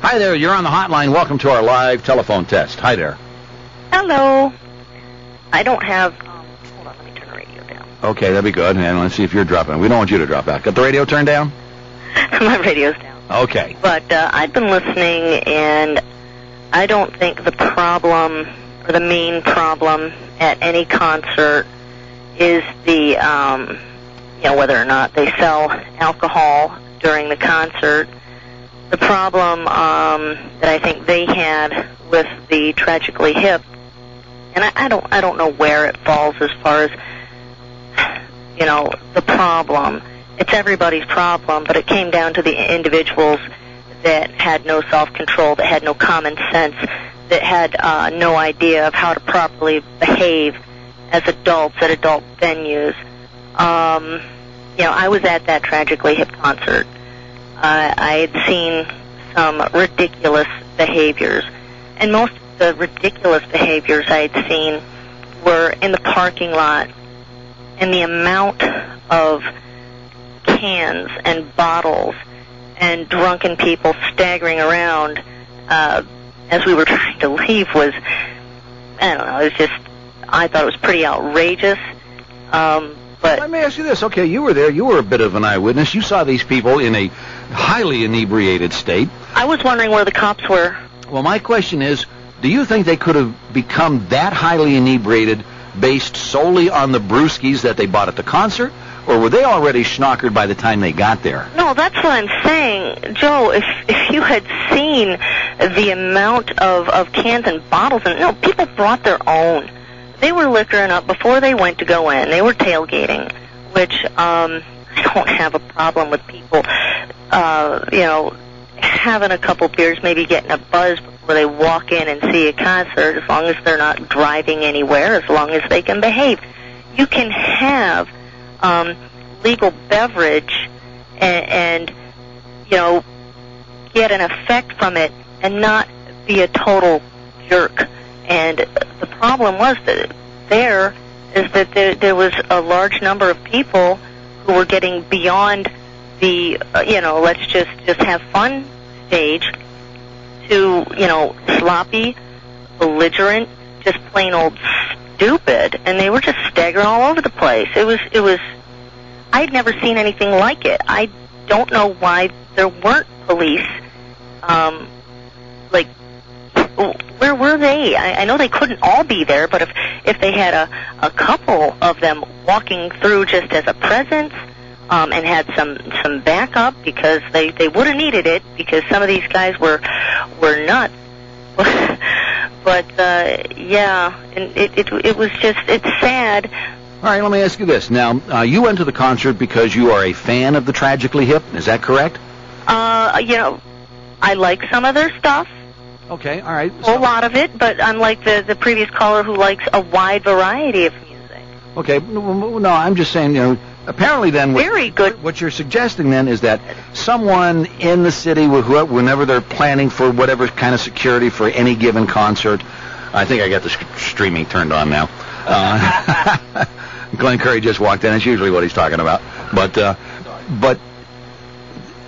Hi there, you're on the hotline. Welcome to our live telephone test. Hi there. Hello. I don't have... hold on, let me turn the radio down. Okay, that'd be good. And let's see if you're dropping. We don't want you to drop out. Got the radio turned down? My radio's down. Okay. But I've been listening, and I don't think the problem, or the main problem at any concert is the, whether or not they sell alcohol during the concert. The problem that I think they had with the Tragically Hip, and I don't know where it falls as far as, the problem. It's everybody's problem, but it came down to the individuals that had no self-control, that had no common sense, that had no idea of how to properly behave as adults at adult venues. I was at that Tragically Hip concert. I had seen some ridiculous behaviors, and most of the ridiculous behaviors I had seen were in the parking lot, and the amount of cans and bottles and drunken people staggering around as we were trying to leave was, I thought it was pretty outrageous. But let me ask you this. Okay, you were there. You were a bit of an eyewitness. You saw these people in a highly inebriated state. I was wondering where the cops were. Well, my question is, do you think they could have become that highly inebriated based solely on the brewskis that they bought at the concert, or were they already schnockered by the time they got there? No, that's what I'm saying. Joe, if you had seen the amount of cans and bottles, and people brought their own. They were liquoring up before they went to go in. They were tailgating, which I don't have a problem with people, having a couple beers, maybe getting a buzz before they walk in and see a concert, as long as they're not driving anywhere, as long as they can behave. You can have legal beverage and get an effect from it and not be a total jerk. And the problem was that there was a large number of people who were getting beyond the, let's just have fun stage to, sloppy, belligerent, just plain old stupid. And they were just staggering all over the place. It was, I'd never seen anything like it. I don't know why there weren't police, where were they? I know they couldn't all be there, but if they had a couple of them walking through just as a presence, and had some backup, because they would have needed it, because some of these guys were nuts. But and it was just, it's sad. All right, let me ask you this. Now, you went to the concert because you are a fan of the Tragically Hip. Is that correct? I like some of their stuff. Okay, all right. A lot of it, but unlike the previous caller who likes a wide variety of music. Okay, no, I'm just saying, apparently then... Very good. What you're suggesting then is that someone in the city, whenever they're planning for whatever kind of security for any given concert, I think I got the streaming turned on now. Glenn Curry just walked in. It's usually what he's talking about. But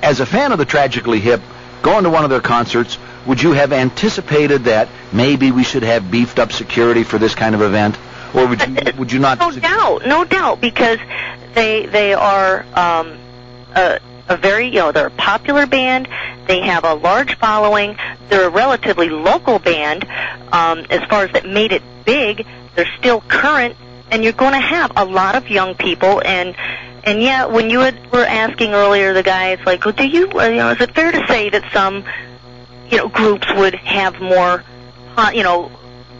as a fan of the Tragically Hip, going to one of their concerts, would you have anticipated that maybe we should have beefed up security for this kind of event? Or would you not? No doubt, because they are a very, they're a popular band. They have a large following. They're a relatively local band. As far as that made it big, they're still current, and you're going to have a lot of young people. And yeah, when you were asking earlier, the guy, it's like, well, is it fair to say that some groups would have more,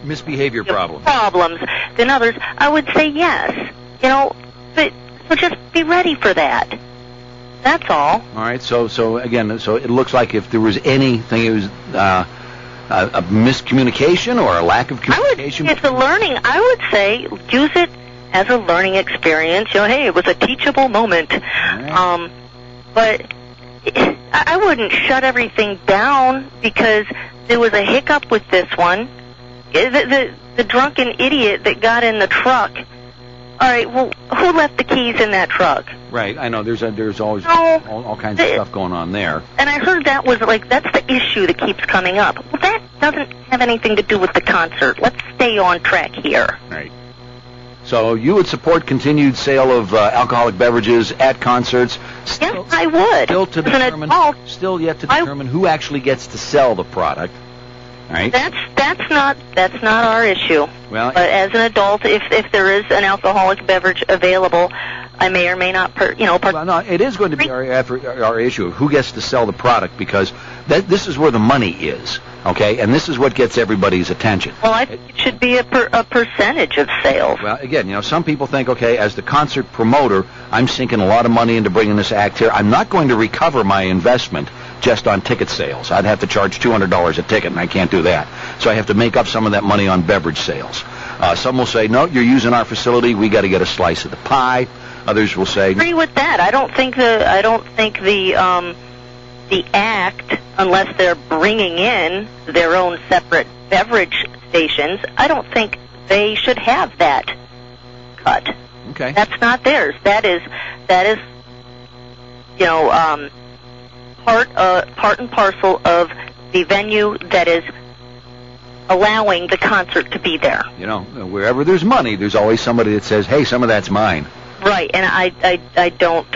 misbehavior problems than others? I would say yes. So just be ready for that. That's all. All right. So again, it looks like if there was anything, it was a miscommunication or a lack of communication. It's a learning. I would say use it as a learning experience. Hey, it was a teachable moment. Right. But I wouldn't shut everything down because there was a hiccup with this one. The drunken idiot that got in the truck. All right, well, who left the keys in that truck? Right, I know. There's always No, all kinds of stuff going on there. And I heard that was that's the issue that keeps coming up. Well, that doesn't have anything to do with the concert. Let's stay on track here. Right. So you would support continued sale of alcoholic beverages at concerts? Yes, I would. Still yet to determine who actually gets to sell the product. Right. That's not our issue. Well, but as an adult, if there is an alcoholic beverage available, I may or may not Well, no, it is going to be our issue of who gets to sell the product, because this is where the money is, okay? And this is what gets everybody's attention. Well, I think it should be a percentage of sales. Well, again, some people think, okay, as the concert promoter, I'm sinking a lot of money into bringing this act here. I'm not going to recover my investment just on ticket sales. I'd have to charge $200 a ticket, and I can't do that. So I have to make up some of that money on beverage sales. Some will say, no, you're using our facility. We got to get a slice of the pie. Others will say, I agree with that. I don't think the act, unless they're bringing in their own separate beverage stations, I don't think they should have that cut. Okay. That's not theirs. That is part and parcel of the venue that is allowing the concert to be there. Wherever there's money, there's always somebody that says, hey, some of that's mine. Right, and I don't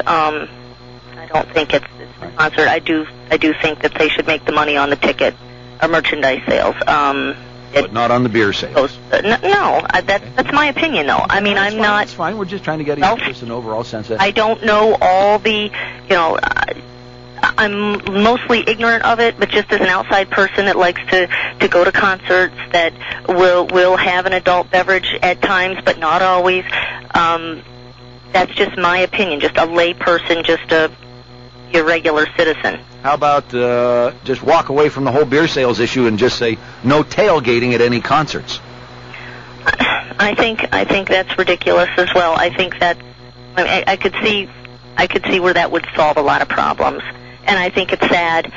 think it's the concert. I do think that they should make the money on the ticket or merchandise sales. But not on the beer sales. That's my opinion, though. I mean, I'm not. It's fine. We're just trying to get just an overall sense of. I don't know all the, I'm mostly ignorant of it, but just as an outside person that likes to go to concerts that will have an adult beverage at times, but not always. That's just my opinion, just a lay person, just a irregular citizen. How about just walk away from the whole beer sales issue and just say no tailgating at any concerts? I think that's ridiculous as well. I think that I could see where that would solve a lot of problems, and I think it's sad.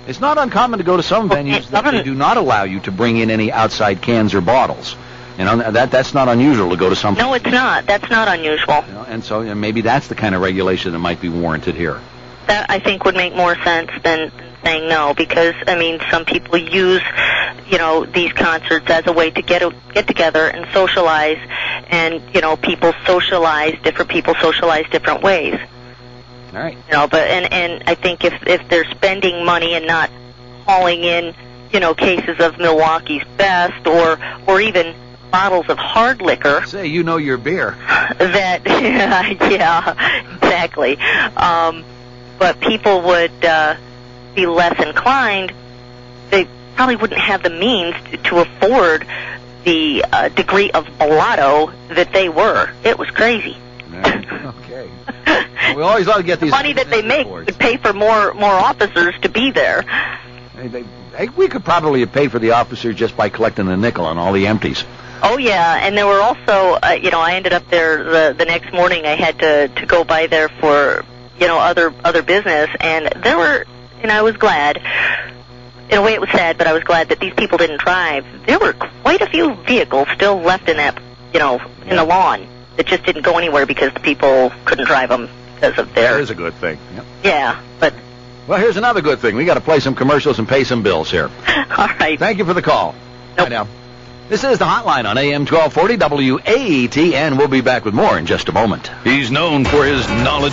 It's not uncommon to go to some venues that they do not allow you to bring in any outside cans or bottles. That's not unusual to go to some. No, it's not. That's not unusual. And so maybe that's the kind of regulation that might be warranted here. That, I think, would make more sense than saying no, because, some people use, these concerts as a way to get together and socialize, and, different people socialize different ways. All right. But and I think if they're spending money and not hauling in, cases of Milwaukee's Best or even bottles of hard liquor. Say, your beer. That, yeah, exactly. But people would be less inclined. They probably wouldn't have the means to afford the degree of blotto that they were. It was crazy. Okay. We always ought to get these money that they make would pay for more officers to be there. We could probably pay for the officers just by collecting the nickel on all the empties. Oh yeah, and there were also, I ended up there the next morning. I had to go by there for, other business, and there were, and I was glad. In a way, it was sad, but I was glad that these people didn't drive. There were quite a few vehicles still left in that, in the lawn that just didn't go anywhere because the people couldn't drive them because of their. That is a good thing. Yep. Yeah, but. Well, here's another good thing. We got to play some commercials and pay some bills here. All right. Thank you for the call. Nope. Bye now. This is the Hotline on AM 1240 WATN. We'll be back with more in just a moment. He's known for his knowledge.